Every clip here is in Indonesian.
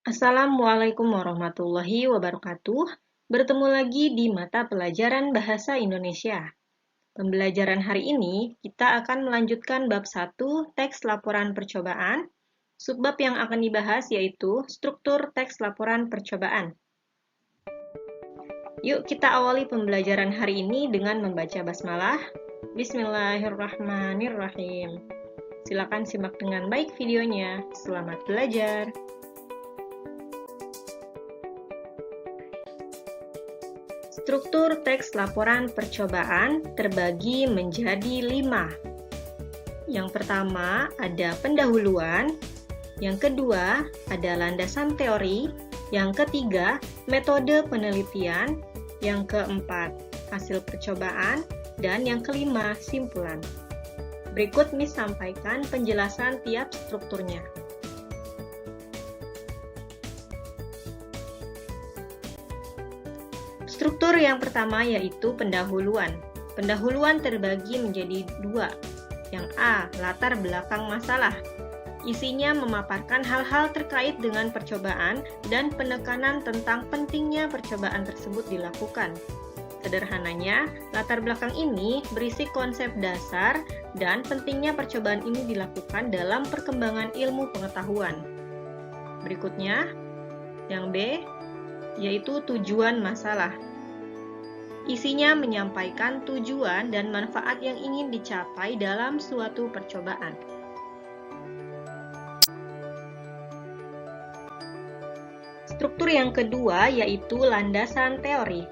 Assalamualaikum warahmatullahi wabarakatuh. Bertemu lagi di mata pelajaran Bahasa Indonesia. Pembelajaran hari ini kita akan melanjutkan bab 1 teks laporan percobaan. Subbab yang akan dibahas yaitu struktur teks laporan percobaan. Yuk kita awali pembelajaran hari ini dengan membaca basmalah. Bismillahirrahmanirrahim. Silakan simak dengan baik videonya. Selamat belajar. Struktur teks laporan percobaan terbagi menjadi 5. Yang pertama ada pendahuluan, yang kedua ada landasan teori, yang ketiga metode penelitian, yang keempat hasil percobaan, dan yang kelima simpulan. Berikut Miss sampaikan penjelasan tiap strukturnya. Struktur yang pertama yaitu pendahuluan. Pendahuluan terbagi menjadi 2. Yang A, latar belakang masalah. Isinya memaparkan hal-hal terkait dengan percobaan dan penekanan tentang pentingnya percobaan tersebut dilakukan. Sederhananya, latar belakang ini berisi konsep dasar dan pentingnya percobaan ini dilakukan dalam perkembangan ilmu pengetahuan. Berikutnya, yang B, yaitu tujuan masalah. Isinya menyampaikan tujuan dan manfaat yang ingin dicapai dalam suatu percobaan. Struktur yang kedua yaitu landasan teori.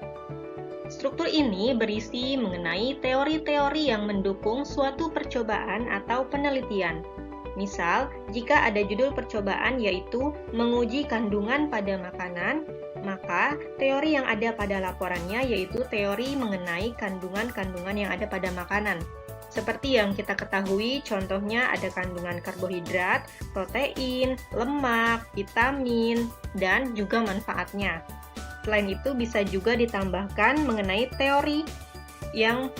Struktur ini berisi mengenai teori-teori yang mendukung suatu percobaan atau penelitian. Misal, jika ada judul percobaan yaitu menguji kandungan pada makanan, maka teori yang ada pada laporannya yaitu teori mengenai kandungan-kandungan yang ada pada makanan. Seperti yang kita ketahui, contohnya ada kandungan karbohidrat, protein, lemak, vitamin, dan juga manfaatnya. Selain itu, bisa juga ditambahkan mengenai teori yang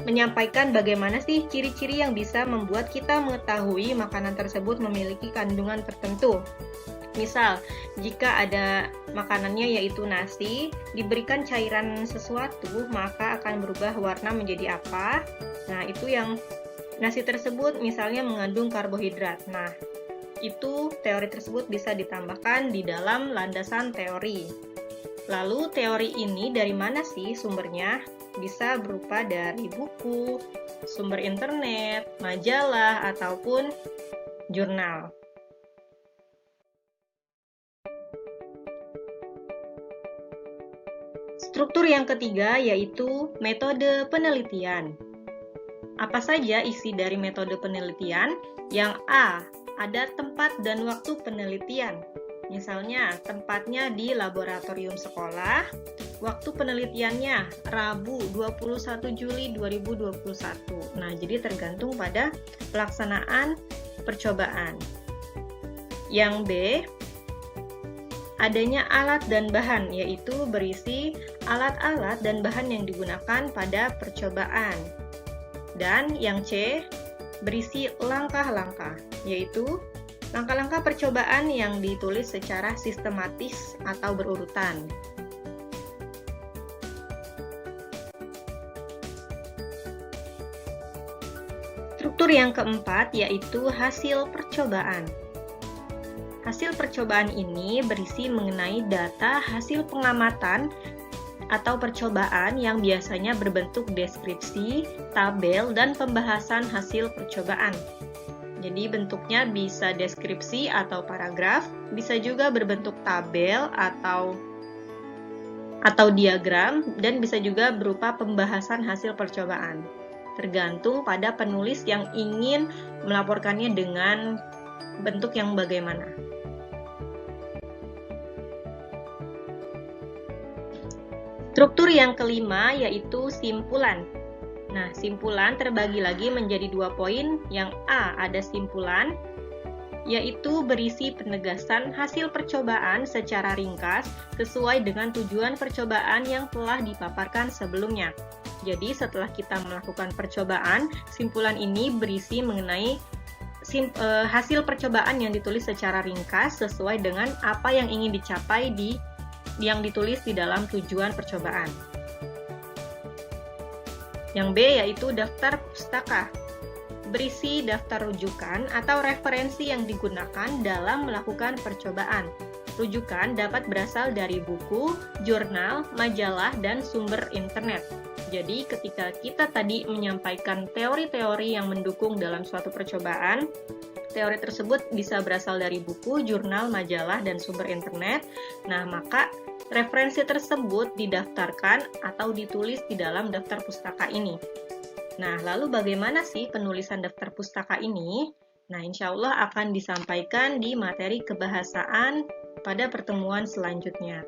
menyampaikan bagaimana sih ciri-ciri yang bisa membuat kita mengetahui makanan tersebut memiliki kandungan tertentu. Misal, jika ada makanannya yaitu nasi, diberikan cairan sesuatu, maka akan berubah warna menjadi apa? Nah, itu yang nasi tersebut misalnya mengandung karbohidrat. Nah, itu teori tersebut bisa ditambahkan di dalam landasan teori. Lalu, teori ini dari mana sih sumbernya? Bisa berupa dari buku, sumber internet, majalah, ataupun jurnal. Struktur yang ketiga yaitu metode penelitian. Apa saja isi dari metode penelitian? Yang A, ada tempat dan waktu penelitian. Misalnya, tempatnya di laboratorium sekolah, waktu penelitiannya Rabu 21 Juli 2021. Nah, jadi tergantung pada pelaksanaan percobaan. Yang B, adanya alat dan bahan, yaitu berisi alat-alat dan bahan yang digunakan pada percobaan. Dan yang C, berisi langkah-langkah, yaitu langkah-langkah percobaan yang ditulis secara sistematis atau berurutan. Struktur yang keempat yaitu hasil percobaan. Hasil percobaan ini berisi mengenai data hasil pengamatan atau percobaan yang biasanya berbentuk deskripsi, tabel, dan pembahasan hasil percobaan. Jadi bentuknya bisa deskripsi atau paragraf, bisa juga berbentuk tabel atau diagram, dan bisa juga berupa pembahasan hasil percobaan. Tergantung pada penulis yang ingin melaporkannya dengan bentuk yang bagaimana. Struktur yang kelima yaitu simpulan. Nah, simpulan terbagi lagi menjadi 2 poin. Yang A, ada simpulan, yaitu berisi penegasan hasil percobaan secara ringkas sesuai dengan tujuan percobaan yang telah dipaparkan sebelumnya. Jadi, setelah kita melakukan percobaan, simpulan ini berisi mengenai hasil percobaan yang ditulis secara ringkas sesuai dengan apa yang ingin dicapai yang ditulis di dalam tujuan percobaan. Yang B yaitu daftar pustaka. Berisi daftar rujukan atau referensi yang digunakan dalam melakukan percobaan. Rujukan dapat berasal dari buku, jurnal, majalah, dan sumber internet. Jadi, ketika kita tadi menyampaikan teori-teori yang mendukung dalam suatu percobaan, teori tersebut bisa berasal dari buku, jurnal, majalah, dan sumber internet. Nah, maka referensi tersebut didaftarkan atau ditulis di dalam daftar pustaka ini. Nah, lalu bagaimana sih penulisan daftar pustaka ini? Nah, insya Allah akan disampaikan di materi kebahasaan pada pertemuan selanjutnya.